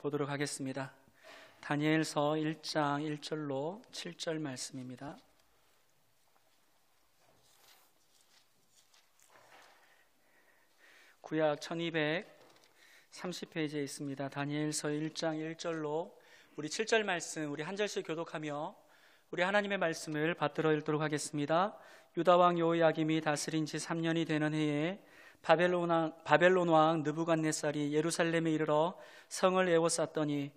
보도록 하겠습니다. 다니엘서 1장 1절로 7절 말씀입니다. 구약 1230페이지에 있습니다. 다니엘서 1장 1절로 우리 7절 말씀 우리 한 절씩 교독하며 우리 하나님의 말씀을 받들어 읽도록 하겠습니다. 유다 왕 여호야김이 다스린 지 3년이 되는 해에 바벨론 왕 느부갓네살이 예루살렘에 이르러 성을 에워쌌더니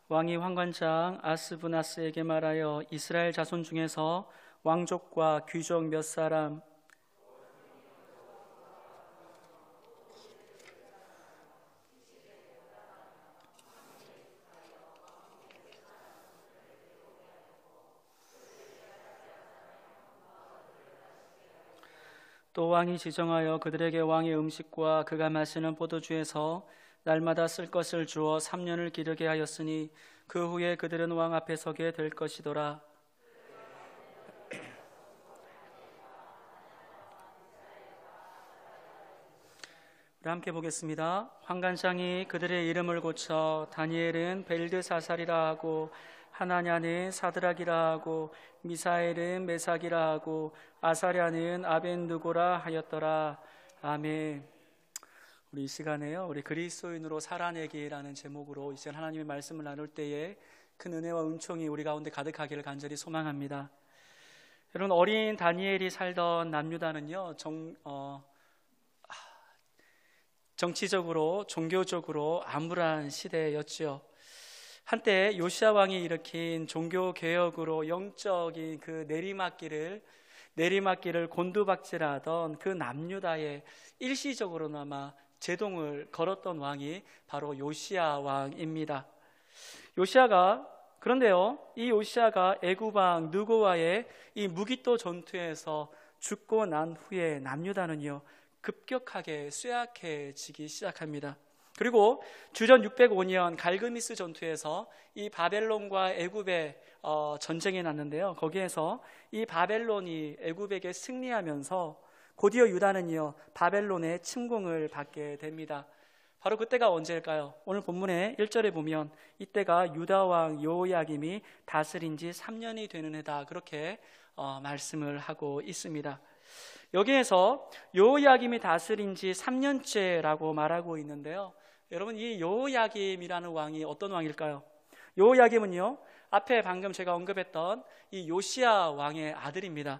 왕이 환관장 아스브나스에게 말하여 이스라엘 자손 중에서 왕족과 귀족 몇 사람 또 왕이 지정하여 그들에게 왕의 음식과 그가 마시는 포도주에서 날마다 쓸 것을 주어 3년을 기르게 하였으니 그 후에 그들은 왕 앞에 서게 될 것이더라. 우리 함께 보겠습니다. 환관장이 그들의 이름을 고쳐 다니엘은 벨드사살이라 하고 하나냐는 사드락이라 하고 미사엘은 메삭이라 하고 아사랴는 아벤느고라 하였더라. 아멘. 우리 이 시간에요, 우리 그리스도인으로 살아내기라는 제목으로 이제 하나님의 말씀을 나눌 때에 큰 은혜와 은총이 우리 가운데 가득하기를 간절히 소망합니다. 여러분, 어린 다니엘이 살던 남유다는요, 정치적으로 종교적으로 암울한 시대였지요. 한때 요시야 왕이 일으킨 종교 개혁으로 영적인 그 내리막길을 곤두박질하던 그 남유다에 일시적으로나마 제동을 걸었던 왕이 바로 요시야 왕입니다. 그런데요, 이 요시야가 애굽 왕 느고와의 이 무기토 전투에서 죽고 난 후에 남유다는요 급격하게 쇠약해지기 시작합니다. 그리고 주전 605년 갈그미스 전투에서 이 바벨론과 애굽의 전쟁이 났는데요, 거기에서 이 바벨론이 애굽에게 승리하면서 곧이어 유다는요 바벨론의 침공을 받게 됩니다. 바로 그때가 언제일까요? 오늘 본문의 1절에 보면 이때가 유다 왕 여호야김이 다스린 지 3년이 되는 해다, 그렇게 말씀을 하고 있습니다. 여기에서 여호야김이 다스린 지 3년째라고 말하고 있는데요, 여러분, 이 여호야김이라는 왕이 어떤 왕일까요? 여호야김은요 앞에 방금 제가 언급했던 이 요시야 왕의 아들입니다.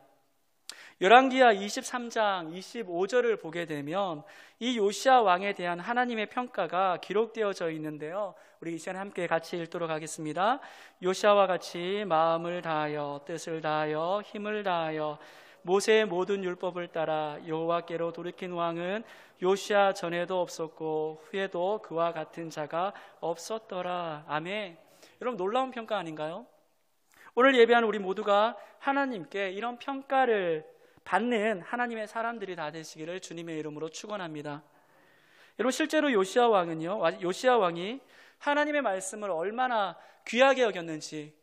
열왕기하 23장 25절을 보게 되면 이 요시야 왕에 대한 하나님의 평가가 기록되어져 있는데요, 우리 이 시간에 함께 같이 읽도록 하겠습니다. 요시야와 같이 마음을 다하여 뜻을 다하여 힘을 다하여 모세의 모든 율법을 따라 여호와께로 돌이킨 왕은 요시야 전에도 없었고 후에도 그와 같은 자가 없었더라. 아멘. 여러분, 놀라운 평가 아닌가요? 오늘 예배하는 우리 모두가 하나님께 이런 평가를 받는 하나님의 사람들이 다 되시기를 주님의 이름으로 축원합니다. 여러분, 실제로 요시야 왕이 하나님의 말씀을 얼마나 귀하게 여겼는지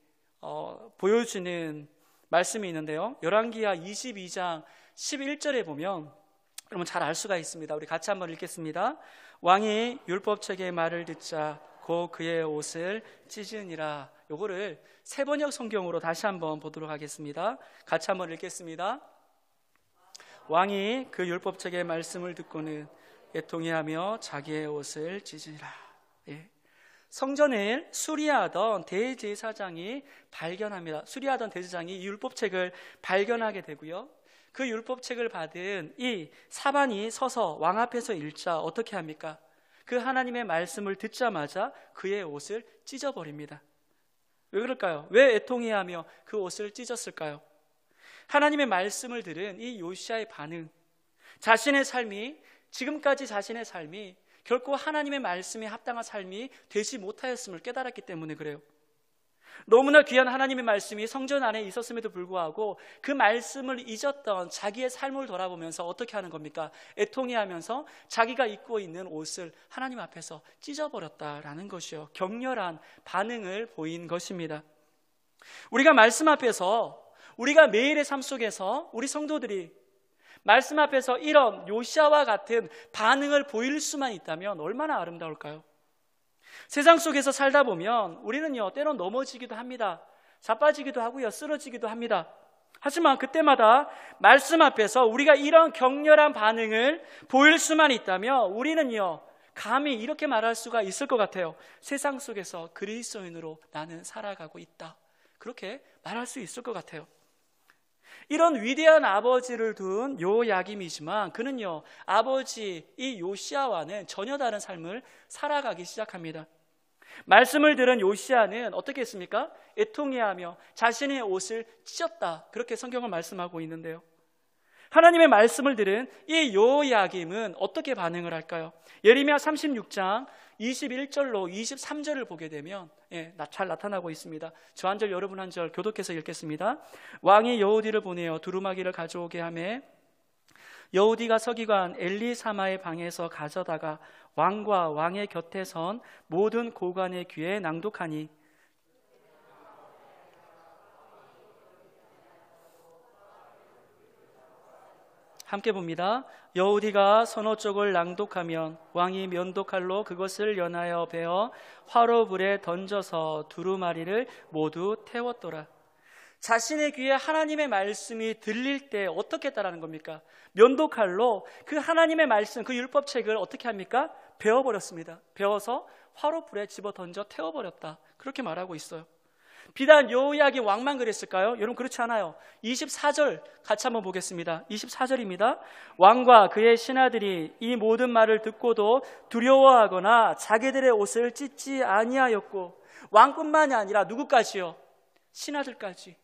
보여주는 말씀이 있는데요, 열왕기하 22장 11절에 보면 여러분 잘 알 수가 있습니다. 우리 같이 한번 읽겠습니다. 왕이 율법책의 말을 듣자 곧 그의 옷을 찢으니라. 요거를 세번역 성경으로 다시 한번 보도록 하겠습니다. 같이 한번 읽겠습니다. 왕이 그 율법책의 말씀을 듣고는 애통해하며 자기의 옷을 찢으니라. 예. 성전을 수리하던 대제사장이 이 율법책을 발견하게 되고요, 그 율법책을 받은 이 사반이 서서 왕 앞에서 읽자 어떻게 합니까? 그 하나님의 말씀을 듣자마자 그의 옷을 찢어버립니다. 왜 그럴까요? 왜 애통해하며 그 옷을 찢었을까요? 하나님의 말씀을 들은 이 요시야의 반응, 지금까지 자신의 삶이 결코 하나님의 말씀에 합당한 삶이 되지 못하였음을 깨달았기 때문에 그래요. 너무나 귀한 하나님의 말씀이 성전 안에 있었음에도 불구하고 그 말씀을 잊었던 자기의 삶을 돌아보면서 어떻게 하는 겁니까? 애통해하면서 자기가 입고 있는 옷을 하나님 앞에서 찢어버렸다라는 것이요, 격렬한 반응을 보인 것입니다. 우리가 말씀 앞에서, 우리가 매일의 삶 속에서 우리 성도들이 말씀 앞에서 이런 요시야와 같은 반응을 보일 수만 있다면 얼마나 아름다울까요? 세상 속에서 살다 보면 우리는요, 때론 넘어지기도 합니다. 자빠지기도 하고요, 쓰러지기도 합니다. 하지만 그때마다 말씀 앞에서 우리가 이런 격렬한 반응을 보일 수만 있다면 우리는요, 감히 이렇게 말할 수가 있을 것 같아요. 세상 속에서 그리스도인으로 나는 살아가고 있다. 그렇게 말할 수 있을 것 같아요. 이런 위대한 아버지를 둔 요야김이지만 그는요, 아버지 이 요시야와는 전혀 다른 삶을 살아가기 시작합니다. 말씀을 들은 요시야는 어떻게 했습니까? 애통해하며 자신의 옷을 찢었다, 그렇게 성경은 말씀하고 있는데요, 하나님의 말씀을 들은 이 요야김은 어떻게 반응을 할까요? 예레미야 36장 21절로 23절을 보게 되면 잘 나타나고 있습니다. 저 한 절 여러분 한 절 교독해서 읽겠습니다. 왕이 여호디를 보내어 두루마기를 가져오게 하매 여호디가 서기관 엘리사마의 방에서 가져다가 왕과 왕의 곁에 선 모든 고관의 귀에 낭독하니 함께 봅니다. 여호디가 서너 쪽을 낭독하면 왕이 면도칼로 그것을 연하여 베어 화로불에 던져서 두루마리를 모두 태웠더라. 자신의 귀에 하나님의 말씀이 들릴 때 어떻게 했다라는 겁니까? 면도칼로 그 하나님의 말씀, 그 율법책을 어떻게 합니까? 베어버렸습니다. 베어서 화로불에 집어 던져 태워버렸다, 그렇게 말하고 있어요. 비단 요야김 왕만 그랬을까요? 여러분, 그렇지 않아요. 24절 같이 한번 보겠습니다. 24절입니다. 왕과 그의 신하들이 이 모든 말을 듣고도 두려워하거나 자기들의 옷을 찢지 아니하였고, 왕뿐만이 아니라 누구까지요? 신하들까지.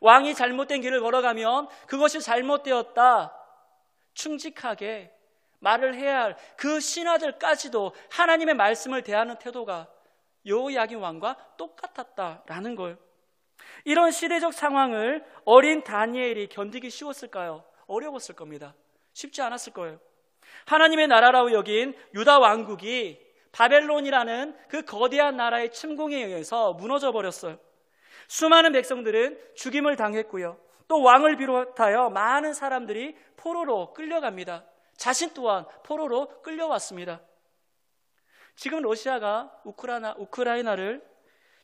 왕이 잘못된 길을 걸어가면 그것이 잘못되었다, 충직하게 말을 해야 할 그 신하들까지도 하나님의 말씀을 대하는 태도가 요야김 왕과 똑같았다라는 거예요. 이런 시대적 상황을 어린 다니엘이 견디기 쉬웠을까요? 어려웠을 겁니다. 쉽지 않았을 거예요. 하나님의 나라라고 여긴 유다 왕국이 바벨론이라는 그 거대한 나라의 침공에 의해서 무너져 버렸어요. 수많은 백성들은 죽임을 당했고요, 또 왕을 비롯하여 많은 사람들이 포로로 끌려갑니다. 자신 또한 포로로 끌려왔습니다. 지금 러시아가 우크라이나를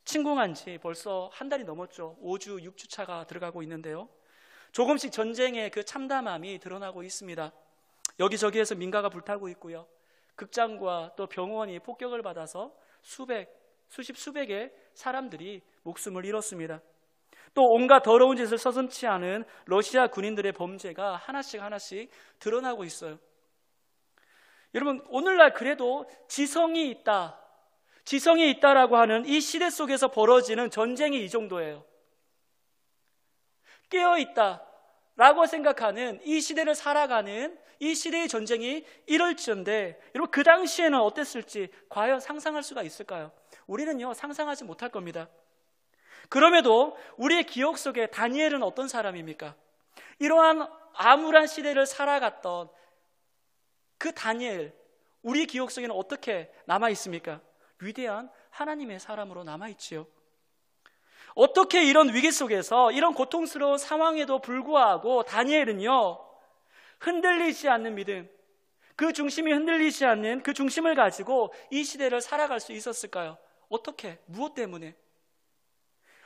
침공한 지 벌써 한 달이 넘었죠. 5주, 6주 차가 들어가고 있는데요, 조금씩 전쟁의 그 참담함이 드러나고 있습니다. 여기저기에서 민가가 불타고 있고요, 극장과 또 병원이 폭격을 받아서 수십수백의 사람들이 목숨을 잃었습니다. 또 온갖 더러운 짓을 서슴지 않은 러시아 군인들의 범죄가 하나씩 드러나고 있어요. 여러분, 오늘날 그래도 지성이 있다라고 하는 이 시대 속에서 벌어지는 전쟁이 이 정도예요. 깨어있다라고 생각하는 이 시대를 살아가는 이 시대의 전쟁이 이럴지언데, 여러분, 그 당시에는 어땠을지 과연 상상할 수가 있을까요? 우리는요, 상상하지 못할 겁니다. 그럼에도 우리의 기억 속에 다니엘은 어떤 사람입니까? 이러한 암울한 시대를 살아갔던 그 다니엘, 우리 기억 속에는 어떻게 남아있습니까? 위대한 하나님의 사람으로 남아있지요. 어떻게 이런 위기 속에서, 이런 고통스러운 상황에도 불구하고 다니엘은요, 흔들리지 않는 믿음, 그 중심이 흔들리지 않는 그 중심을 가지고 이 시대를 살아갈 수 있었을까요? 어떻게? 무엇 때문에?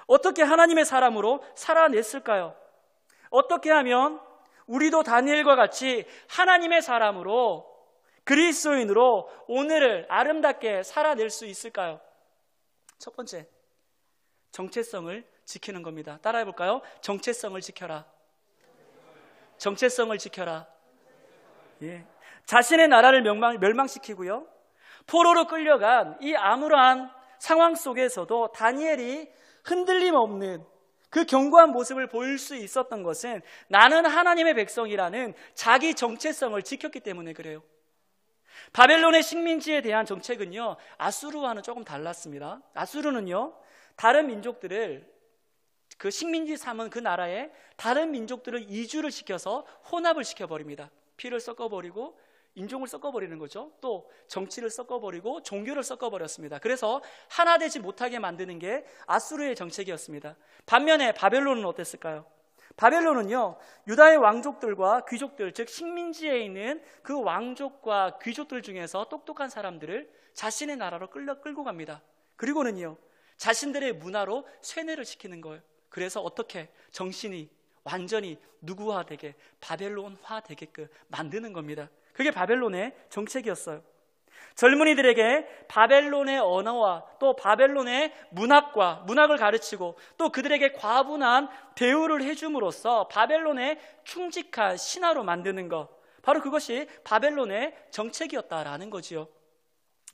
어떻게 하나님의 사람으로 살아냈을까요? 어떻게 하면 우리도 다니엘과 같이 하나님의 사람으로, 그리스도인으로 오늘을 아름답게 살아낼 수 있을까요? 첫 번째, 정체성을 지키는 겁니다. 따라해 볼까요? 정체성을 지켜라. 정체성을 지켜라. 예. 자신의 나라를 멸망시키고요, 포로로 끌려간 이 암울한 상황 속에서도 다니엘이 흔들림 없는 그 견고한 모습을 보일 수 있었던 것은 나는 하나님의 백성이라는 자기 정체성을 지켰기 때문에 그래요. 바벨론의 식민지에 대한 정책은요, 아수르와는 조금 달랐습니다. 아수르는요, 다른 민족들을, 그 식민지 삼은 그 나라에 다른 민족들을 이주를 시켜서 혼합을 시켜버립니다. 피를 섞어버리고 인종을 섞어버리는 거죠. 또 정치를 섞어버리고 종교를 섞어버렸습니다. 그래서 하나 되지 못하게 만드는 게 아수르의 정책이었습니다. 반면에 바벨론은 어땠을까요? 바벨론은요, 유다의 왕족들과 귀족들, 즉 식민지에 있는 그 왕족과 귀족들 중에서 똑똑한 사람들을 자신의 나라로 끌고 갑니다. 그리고는요, 자신들의 문화로 쇠뇌를 시키는 거예요. 그래서 어떻게 정신이 완전히 누구화되게, 바벨론화되게끔 만드는 겁니다. 그게 바벨론의 정책이었어요. 젊은이들에게 바벨론의 언어와 또 바벨론의 문학을 가르치고 또 그들에게 과분한 대우를 해줌으로써 바벨론의 충직한 신하로 만드는 것, 바로 그것이 바벨론의 정책이었다라는 거지요.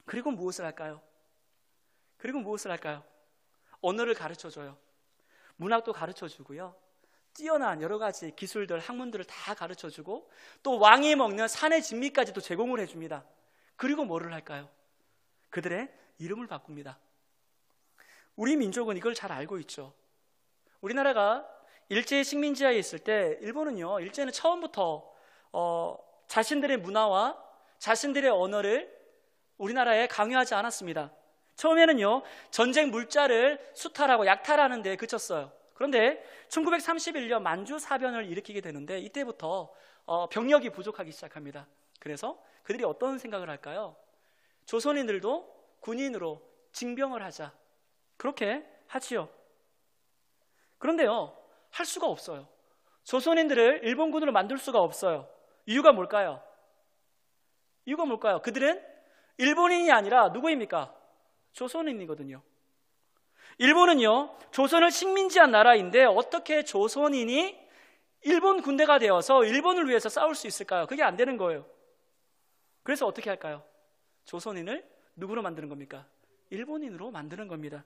그리고 무엇을 할까요? 언어를 가르쳐줘요. 문학도 가르쳐주고요, 뛰어난 여러 가지 기술들, 학문들을 다 가르쳐주고 또 왕이 먹는 산의 진미까지도 제공을 해줍니다. 그리고 뭐를 할까요? 그들의 이름을 바꿉니다. 우리 민족은 이걸 잘 알고 있죠. 우리나라가 일제의 식민지하에 있을 때 일제는 처음부터 자신들의 문화와 자신들의 언어를 우리나라에 강요하지 않았습니다. 처음에는요, 전쟁 물자를 수탈하고 약탈하는 데 그쳤어요. 그런데 1931년 만주 사변을 일으키게 되는데 이때부터 병력이 부족하기 시작합니다. 그래서 그들이 어떤 생각을 할까요? 조선인들도 군인으로 징병을 하자, 그렇게 하지요. 그런데요, 할 수가 없어요. 조선인들을 일본군으로 만들 수가 없어요. 이유가 뭘까요? 그들은 일본인이 아니라 누구입니까? 조선인이거든요. 일본은요, 조선을 식민지한 나라인데 어떻게 조선인이 일본 군대가 되어서 일본을 위해서 싸울 수 있을까요? 그게 안 되는 거예요. 그래서 어떻게 할까요? 조선인을 누구로 만드는 겁니까? 일본인으로 만드는 겁니다.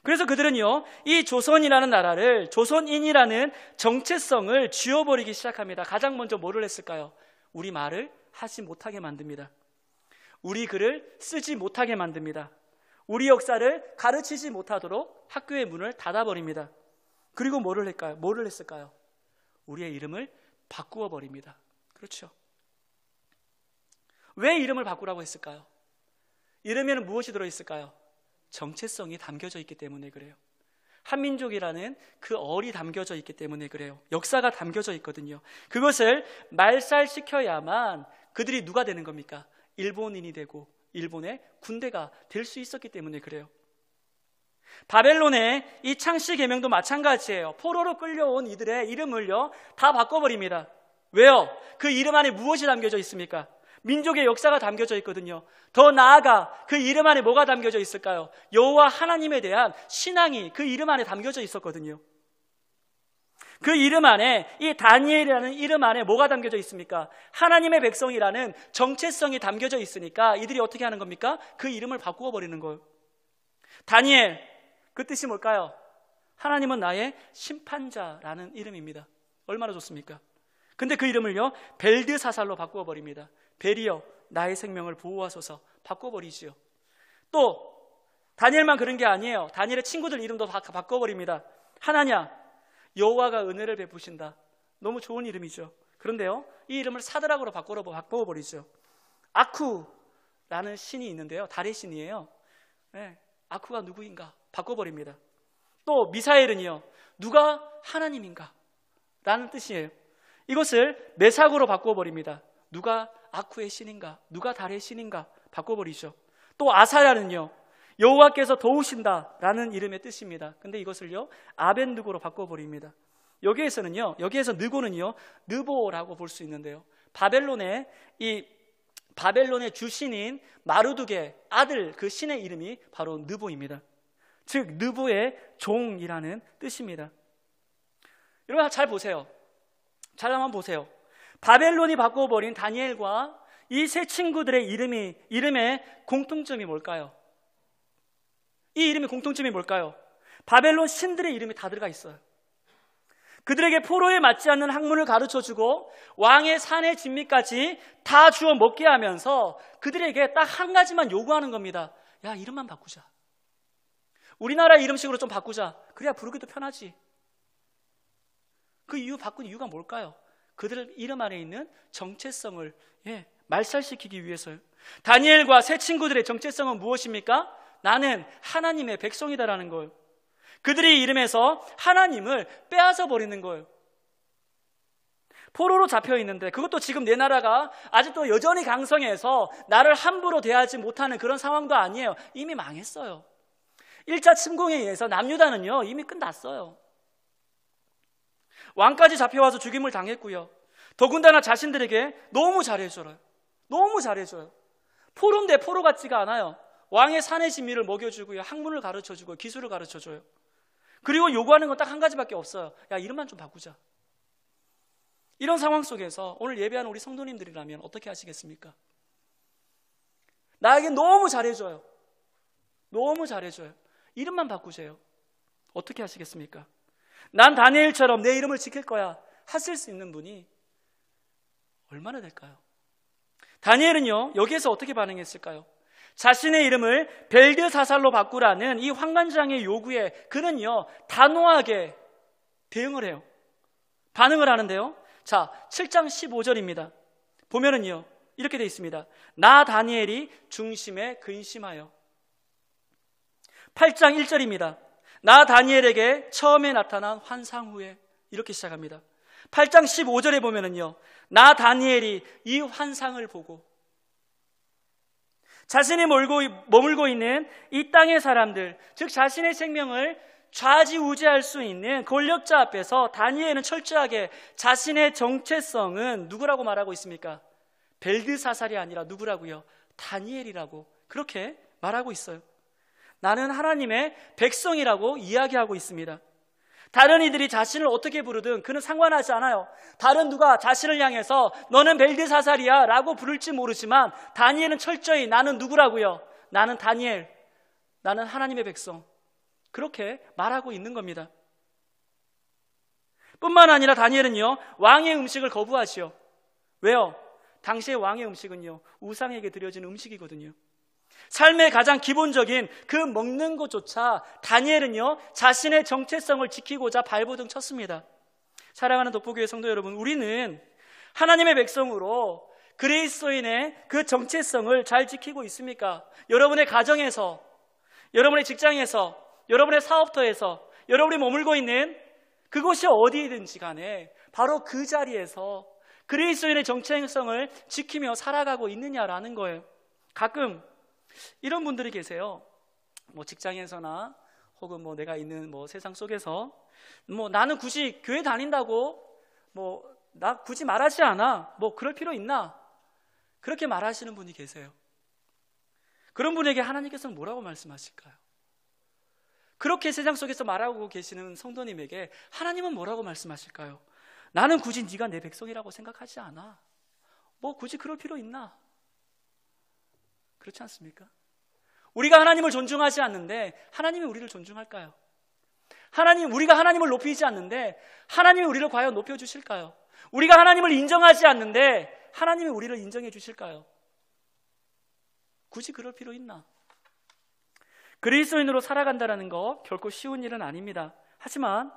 그래서 그들은요, 이 조선이라는 나라를, 조선인이라는 정체성을 지워버리기 시작합니다. 가장 먼저 뭐를 했을까요? 우리 말을 하지 못하게 만듭니다. 우리 글을 쓰지 못하게 만듭니다. 우리 역사를 가르치지 못하도록 학교의 문을 닫아버립니다. 그리고 뭐를 했을까요? 우리의 이름을 바꾸어 버립니다. 그렇죠. 왜 이름을 바꾸라고 했을까요? 이름에는 무엇이 들어있을까요? 정체성이 담겨져 있기 때문에 그래요. 한민족이라는 그 얼이 담겨져 있기 때문에 그래요. 역사가 담겨져 있거든요. 그것을 말살시켜야만 그들이 누가 되는 겁니까? 일본인이 되고 일본의 군대가 될 수 있었기 때문에 그래요. 바벨론의 이 창씨 계명도 마찬가지예요. 포로로 끌려온 이들의 이름을요, 다 바꿔버립니다. 왜요? 그 이름 안에 무엇이 담겨져 있습니까? 민족의 역사가 담겨져 있거든요. 더 나아가 그 이름 안에 뭐가 담겨져 있을까요? 여호와 하나님에 대한 신앙이 그 이름 안에 담겨져 있었거든요. 그 이름 안에, 이 다니엘이라는 이름 안에 뭐가 담겨져 있습니까? 하나님의 백성이라는 정체성이 담겨져 있으니까 이들이 어떻게 하는 겁니까? 그 이름을 바꾸어 버리는 거예요. 다니엘, 그 뜻이 뭘까요? 하나님은 나의 심판자라는 이름입니다. 얼마나 좋습니까? 근데 그 이름을요, 벨드사살로 바꾸어 버립니다. 벨이여, 나의 생명을 보호하소서, 바꾸어 버리지요. 또 다니엘만 그런 게 아니에요. 다니엘의 친구들 이름도 다 바꾸어 버립니다. 하나냐, 여호와가 은혜를 베푸신다. 너무 좋은 이름이죠. 그런데요, 이 이름을 사드락으로 바꿔버리죠. 아쿠라는 신이 있는데요, 달의 신이에요. 네, 아쿠가 누구인가 바꿔버립니다. 또 미사엘은요, 누가 하나님인가 라는 뜻이에요. 이것을 메삭으로 바꿔버립니다. 누가 아쿠의 신인가, 누가 달의 신인가 바꿔버리죠. 또 아사야는요, 여호와께서 도우신다 라는 이름의 뜻입니다. 근데 이것을요, 아벤느고로 바꿔버립니다. 여기에서 느고는요, 느보라고 볼 수 있는데요, 바벨론의 주신인 마르둑의 아들, 그 신의 이름이 바로 느보입니다. 즉 느보의 종이라는 뜻입니다. 여러분 잘 보세요. 잘 한번 보세요. 바벨론이 바꿔버린 다니엘과 이 세 친구들의 이름의 공통점이 뭘까요? 이 이름의 공통점이 뭘까요? 바벨론 신들의 이름이 다 들어가 있어요. 그들에게 포로에 맞지 않는 학문을 가르쳐주고 왕의 산의 진미까지 다 주워 먹게 하면서 그들에게 딱 한 가지만 요구하는 겁니다. 야, 이름만 바꾸자. 우리나라 이름식으로 좀 바꾸자. 그래야 부르기도 편하지. 그 이유 바꾼 이유가 뭘까요? 그들 이름 안에 있는 정체성을 말살시키기 위해서요. 다니엘과 세 친구들의 정체성은 무엇입니까? 나는 하나님의 백성이다라는 거예요. 그들의 이름에서 하나님을 빼앗아 버리는 거예요. 포로로 잡혀 있는데, 그것도 지금 내 나라가 아직도 여전히 강성해서 나를 함부로 대하지 못하는 그런 상황도 아니에요. 이미 망했어요. 1차 침공에 의해서 남유다는요 이미 끝났어요. 왕까지 잡혀와서 죽임을 당했고요. 더군다나 자신들에게 너무 잘해줘요. 너무 잘해줘요. 포로인데 포로 같지가 않아요. 왕의 산의 진미를 먹여주고요, 학문을 가르쳐주고 기술을 가르쳐줘요. 그리고 요구하는 건 딱 한 가지밖에 없어요. 야, 이름만 좀 바꾸자. 이런 상황 속에서 오늘 예배하는 우리 성도님들이라면 어떻게 하시겠습니까? 나에게 너무 잘해줘요. 너무 잘해줘요. 이름만 바꾸세요. 어떻게 하시겠습니까? 난 다니엘처럼 내 이름을 지킬 거야 하실 수 있는 분이 얼마나 될까요? 다니엘은요 여기에서 어떻게 반응했을까요? 자신의 이름을 벨드사살로 바꾸라는 이 환관장의 요구에 그는요 단호하게 대응을 해요. 반응을 하는데요, 자 7장 15절입니다 보면은요 이렇게 되어 있습니다. 나 다니엘이 중심에 근심하여. 8장 1절입니다. 나 다니엘에게 처음에 나타난 환상 후에. 이렇게 시작합니다. 8장 15절에 보면은요, 나 다니엘이 이 환상을 보고. 자신이 머물고 있는 이 땅의 사람들, 즉 자신의 생명을 좌지우지할 수 있는 권력자 앞에서 다니엘은 철저하게 자신의 정체성은 누구라고 말하고 있습니까? 벨드사살이 아니라 누구라고요? 다니엘이라고 그렇게 말하고 있어요. 나는 하나님의 백성이라고 이야기하고 있습니다. 다른 이들이 자신을 어떻게 부르든 그는 상관하지 않아요. 다른 누가 자신을 향해서 너는 벨드사살이야 라고 부를지 모르지만 다니엘은 철저히 나는 누구라고요? 나는 다니엘, 나는 하나님의 백성, 그렇게 말하고 있는 겁니다. 뿐만 아니라 다니엘은요 왕의 음식을 거부하지요. 왜요? 당시의 왕의 음식은요 우상에게 드려진 음식이거든요. 삶의 가장 기본적인 그 먹는 것조차 다니엘은요 자신의 정체성을 지키고자 발버둥 쳤습니다. 사랑하는 돋보교회 성도 여러분, 우리는 하나님의 백성으로 그리스도인의 그 정체성을 잘 지키고 있습니까? 여러분의 가정에서, 여러분의 직장에서, 여러분의 사업터에서, 여러분이 머물고 있는 그곳이 어디든지 간에 바로 그 자리에서 그리스도인의 정체성을 지키며 살아가고 있느냐라는 거예요. 가끔 이런 분들이 계세요. 뭐 직장에서나 혹은 뭐 내가 있는 뭐 세상 속에서 뭐 나는 굳이 교회 다닌다고 뭐 나 굳이 말하지 않아. 뭐 그럴 필요 있나? 그렇게 말하시는 분이 계세요. 그런 분에게 하나님께서는 뭐라고 말씀하실까요? 그렇게 세상 속에서 말하고 계시는 성도님에게 하나님은 뭐라고 말씀하실까요? 나는 굳이 네가 내 백성이라고 생각하지 않아. 뭐 굳이 그럴 필요 있나? 그렇지 않습니까? 우리가 하나님을 존중하지 않는데 하나님이 우리를 존중할까요? 우리가 하나님을 높이지 않는데 하나님이 우리를 과연 높여주실까요? 우리가 하나님을 인정하지 않는데 하나님이 우리를 인정해 주실까요? 굳이 그럴 필요 있나? 그리스도인으로 살아간다는 거 결코 쉬운 일은 아닙니다. 하지만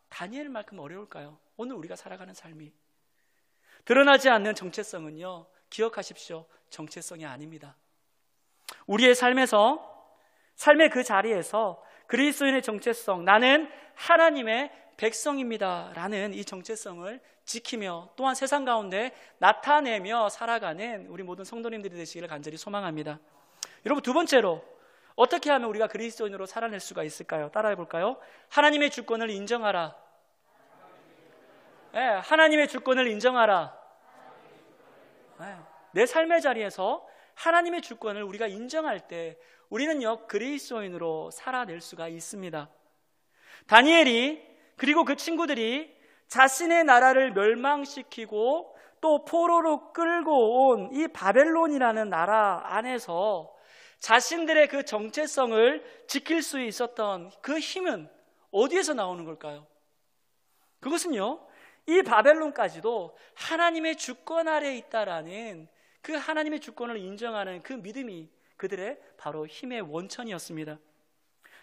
다니엘만큼 어려울까요? 오늘 우리가 살아가는 삶이. 드러나지 않는 정체성은요, 기억하십시오. 정체성이 아닙니다. 우리의 삶의 그 자리에서 그리스도인의 정체성, 나는 하나님의 백성입니다 라는 이 정체성을 지키며 또한 세상 가운데 나타내며 살아가는 우리 모든 성도님들이 되시기를 간절히 소망합니다. 여러분, 두 번째로 어떻게 하면 우리가 그리스도인으로 살아낼 수가 있을까요? 따라해 볼까요? 하나님의 주권을 인정하라. 네, 하나님의 주권을 인정하라. 네, 내 삶의 자리에서 하나님의 주권을 우리가 인정할 때 우리는요 그리스도인으로 살아낼 수가 있습니다. 다니엘이 그리고 그 친구들이 자신의 나라를 멸망시키고 또 포로로 끌고 온 이 바벨론이라는 나라 안에서 자신들의 그 정체성을 지킬 수 있었던 그 힘은 어디에서 나오는 걸까요? 그것은요, 이 바벨론까지도 하나님의 주권 아래에 있다라는 그 하나님의 주권을 인정하는 그 믿음이 그들의 바로 힘의 원천이었습니다.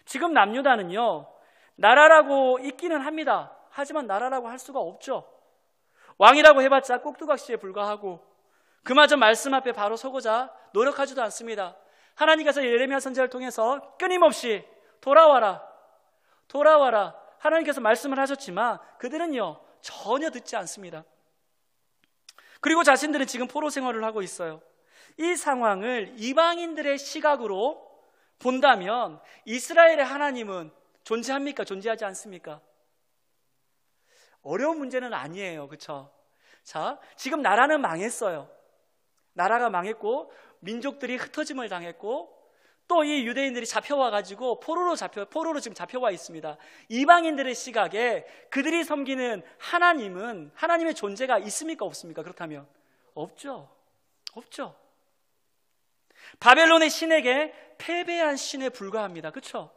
지금 남유다는요, 나라라고 있기는 합니다. 하지만 나라라고 할 수가 없죠. 왕이라고 해봤자 꼭두각시에 불과하고 그마저 말씀 앞에 바로 서고자 노력하지도 않습니다. 하나님께서 예레미야 선지자를 통해서 끊임없이 돌아와라 하나님께서 말씀을 하셨지만 그들은요 전혀 듣지 않습니다. 그리고 자신들은 지금 포로 생활을 하고 있어요. 이 상황을 이방인들의 시각으로 본다면 이스라엘의 하나님은 존재합니까? 존재하지 않습니까? 어려운 문제는 아니에요. 그렇죠? 자, 지금 나라는 망했어요. 나라가 망했고 민족들이 흩어짐을 당했고 또 이 유대인들이 잡혀와가지고 포로로 지금 잡혀와 있습니다. 이방인들의 시각에 그들이 섬기는 하나님은 하나님의 존재가 있습니까? 없습니까? 그렇다면 없죠. 바벨론의 신에게 패배한 신에 불과합니다. 그렇죠?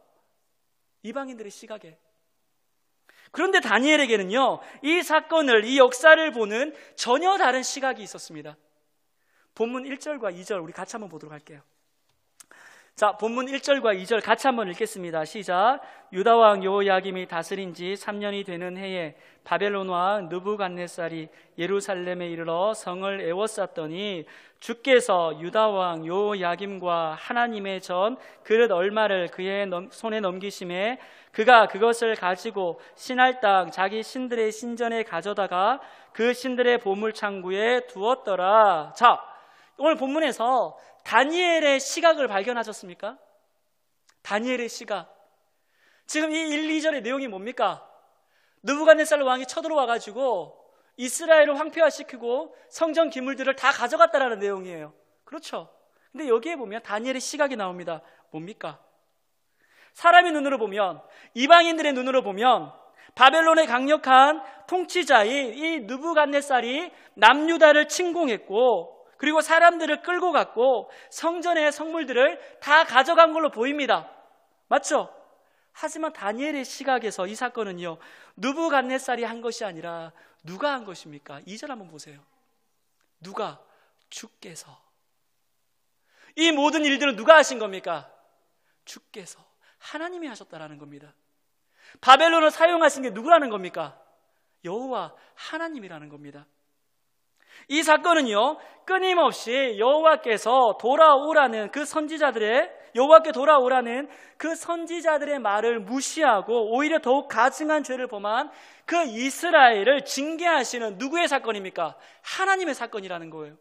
이방인들의 시각에. 그런데 다니엘에게는요, 이 사건을, 이 역사를 보는 전혀 다른 시각이 있었습니다. 본문 1절과 2절 우리 같이 한번 보도록 할게요. 자, 본문 1절과 2절 같이 한번 읽겠습니다. 시작. 유다 왕 여호야김이 다스린 지 3년이 되는 해에 바벨론 왕 느부갓네살이 예루살렘에 이르러 성을 에워쌌더니 주께서 유다 왕 여호야김과 하나님의 전 그릇 얼마를 그의 손에 넘기심에 그가 그것을 가지고 신할 땅 자기 신들의 신전에 가져다가 그 신들의 보물창고에 두었더라. 자, 오늘 본문에서 다니엘의 시각을 발견하셨습니까? 다니엘의 시각. 지금 이 1, 2절의 내용이 뭡니까? 느부갓네살 왕이 쳐들어와가지고 이스라엘을 황폐화시키고 성전 기물들을 다 가져갔다라는 내용이에요. 그렇죠? 근데 여기에 보면 다니엘의 시각이 나옵니다. 뭡니까? 사람의 눈으로 보면, 이방인들의 눈으로 보면 바벨론의 강력한 통치자인 이 느부갓네살이 남유다를 침공했고 그리고 사람들을 끌고 갔고 성전의 성물들을 다 가져간 걸로 보입니다. 맞죠? 하지만 다니엘의 시각에서 이 사건은요, 느부갓네살이 한 것이 아니라 누가 한 것입니까? 2절 한번 보세요. 누가? 주께서. 이 모든 일들은 누가 하신 겁니까? 주께서. 하나님이 하셨다라는 겁니다. 바벨론을 사용하신 게 누구라는 겁니까? 여호와 하나님이라는 겁니다. 이 사건은요, 끊임없이 여호와께서 돌아오라는 그 선지자들의, 여호와께 돌아오라는 그 선지자들의 말을 무시하고 오히려 더욱 가증한 죄를 범한 그 이스라엘을 징계하시는 누구의 사건입니까? 하나님의 사건이라는 거예요.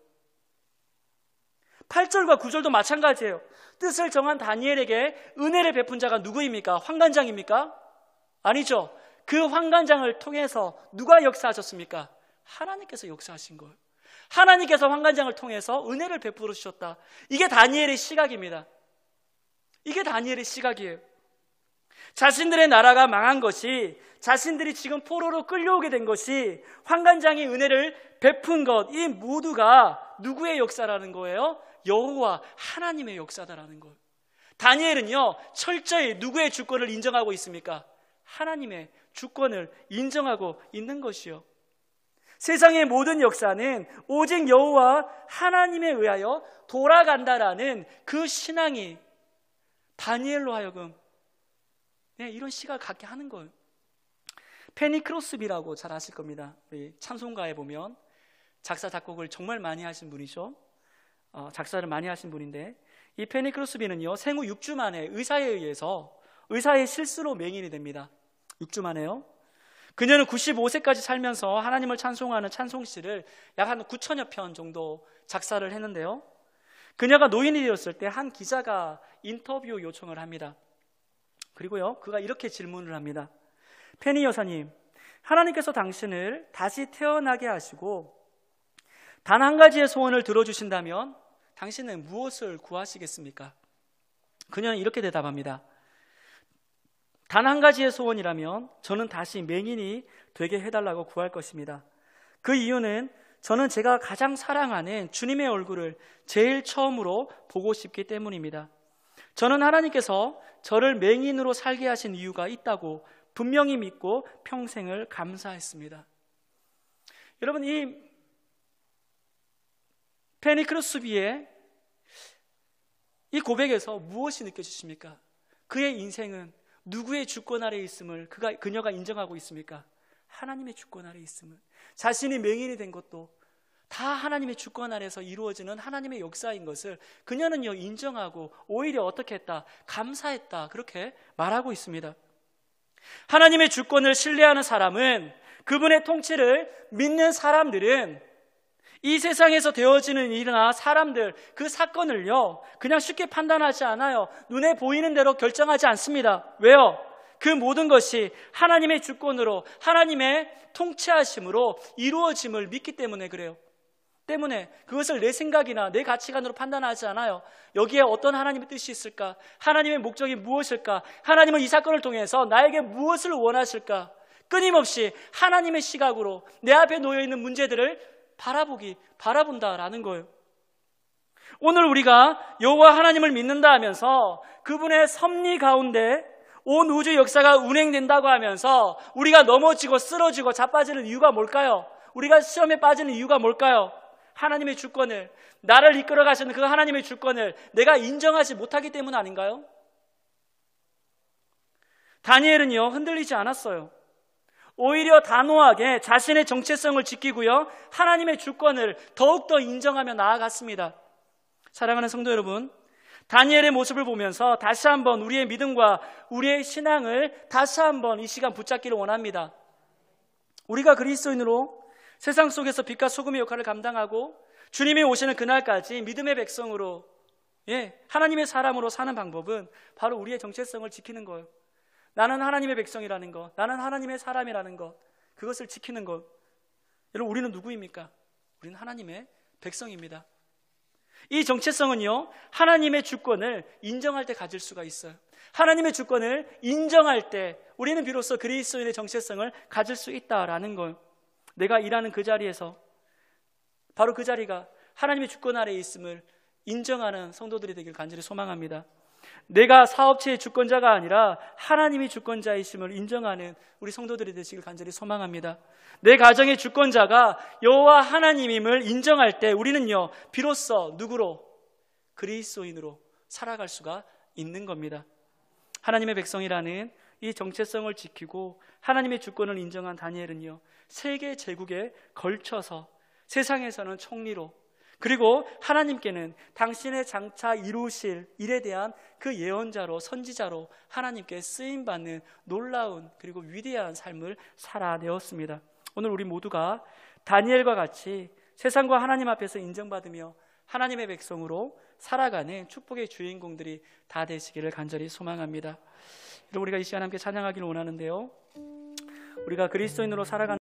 8절과 9절도 마찬가지예요. 뜻을 정한 다니엘에게 은혜를 베푼 자가 누구입니까? 환관장입니까? 아니죠. 그 환관장을 통해서 누가 역사하셨습니까? 하나님께서 역사하신 거예요. 하나님께서 환관장을 통해서 은혜를 베풀어 주셨다. 이게 다니엘의 시각입니다. 이게 다니엘의 시각이에요. 자신들의 나라가 망한 것이, 자신들이 지금 포로로 끌려오게 된 것이 환관장이 은혜를 베푼 것, 이 모두가 누구의 역사라는 거예요? 여호와 하나님의 역사다라는 거예요. 다니엘은요, 철저히 누구의 주권을 인정하고 있습니까? 하나님의 주권을 인정하고 있는 것이요. 세상의 모든 역사는 오직 여호와 하나님에 의하여 돌아간다라는 그 신앙이 다니엘로 하여금 이런 시각을 갖게 하는 거예요. 페니 크로스비라고 잘 아실 겁니다. 우리 찬송가에 보면 작사 작곡을 정말 많이 하신 분이죠. 작사를 많이 하신 분인데, 이 페니 크로스비는요, 생후 6주 만에 의사에 의해서 의사의 실수로 맹인이 됩니다. 6주 만에요. 그녀는 95세까지 살면서 하나님을 찬송하는 찬송시를 약 한 9천여 편 정도 작사를 했는데요, 그녀가 노인이 되었을 때 한 기자가 인터뷰 요청을 합니다. 그리고요, 그가 이렇게 질문을 합니다. 페니 여사님, 하나님께서 당신을 다시 태어나게 하시고 단 한 가지의 소원을 들어주신다면 당신은 무엇을 구하시겠습니까? 그녀는 이렇게 대답합니다. 단 한 가지의 소원이라면 저는 다시 맹인이 되게 해달라고 구할 것입니다. 그 이유는 저는 제가 가장 사랑하는 주님의 얼굴을 제일 처음으로 보고 싶기 때문입니다. 저는 하나님께서 저를 맹인으로 살게 하신 이유가 있다고 분명히 믿고 평생을 감사했습니다. 여러분, 이 페니 크로스비의 이 고백에서 무엇이 느껴지십니까? 그의 인생은 누구의 주권 아래에 있음을 그녀가 인정하고 있습니까? 하나님의 주권 아래에 있음을. 자신이 맹인이 된 것도 다 하나님의 주권 아래에서 이루어지는 하나님의 역사인 것을 그녀는요 인정하고 오히려 어떻게 했다? 감사했다. 그렇게 말하고 있습니다. 하나님의 주권을 신뢰하는 사람은, 그분의 통치를 믿는 사람들은 이 세상에서 되어지는 일이나 사람들, 그 사건을요 그냥 쉽게 판단하지 않아요. 눈에 보이는 대로 결정하지 않습니다. 왜요? 그 모든 것이 하나님의 주권으로, 하나님의 통치하심으로 이루어짐을 믿기 때문에 그래요. 때문에 그것을 내 생각이나 내 가치관으로 판단하지 않아요. 여기에 어떤 하나님의 뜻이 있을까? 하나님의 목적이 무엇일까? 하나님은 이 사건을 통해서 나에게 무엇을 원하실까? 끊임없이 하나님의 시각으로 내 앞에 놓여있는 문제들을 바라본다라는 거예요. 오늘 우리가 여호와 하나님을 믿는다 하면서 그분의 섭리 가운데 온 우주 역사가 운행된다고 하면서 우리가 넘어지고 쓰러지고 자빠지는 이유가 뭘까요? 우리가 시험에 빠지는 이유가 뭘까요? 하나님의 주권을, 나를 이끌어 가시는 그 하나님의 주권을 내가 인정하지 못하기 때문 아닌가요? 다니엘은요 흔들리지 않았어요. 오히려 단호하게 자신의 정체성을 지키고요 하나님의 주권을 더욱더 인정하며 나아갔습니다. 사랑하는 성도 여러분, 다니엘의 모습을 보면서 다시 한번 우리의 믿음과 우리의 신앙을 다시 한번 이 시간 붙잡기를 원합니다. 우리가 그리스도인으로 세상 속에서 빛과 소금의 역할을 감당하고 주님이 오시는 그날까지 믿음의 백성으로, 하나님의 사람으로 사는 방법은 바로 우리의 정체성을 지키는 거예요. 나는 하나님의 백성이라는 것, 나는 하나님의 사람이라는 것, 그것을 지키는 것. 여러분, 우리는 누구입니까? 우리는 하나님의 백성입니다. 이 정체성은요 하나님의 주권을 인정할 때 가질 수가 있어요. 하나님의 주권을 인정할 때 우리는 비로소 그리스도인의 정체성을 가질 수 있다라는 거예요. 내가 일하는 그 자리에서 바로 그 자리가 하나님의 주권 아래에 있음을 인정하는 성도들이 되길 간절히 소망합니다. 내가 사업체의 주권자가 아니라 하나님이 주권자이심을 인정하는 우리 성도들이 되시길 간절히 소망합니다. 내 가정의 주권자가 여호와 하나님임을 인정할 때 우리는요 비로소 누구로? 그리스도인으로 살아갈 수가 있는 겁니다. 하나님의 백성이라는 이 정체성을 지키고 하나님의 주권을 인정한 다니엘은요 세계 제국에 걸쳐서 세상에서는 총리로, 그리고 하나님께는 당신의 장차 이루실 일에 대한 그 예언자로, 선지자로 하나님께 쓰임받는 놀라운 그리고 위대한 삶을 살아내었습니다. 오늘 우리 모두가 다니엘과 같이 세상과 하나님 앞에서 인정받으며 하나님의 백성으로 살아가는 축복의 주인공들이 다 되시기를 간절히 소망합니다. 여러분, 우리가 이 시간 함께 찬양하기를 원하는데요, 우리가 그리스도인으로 살아가는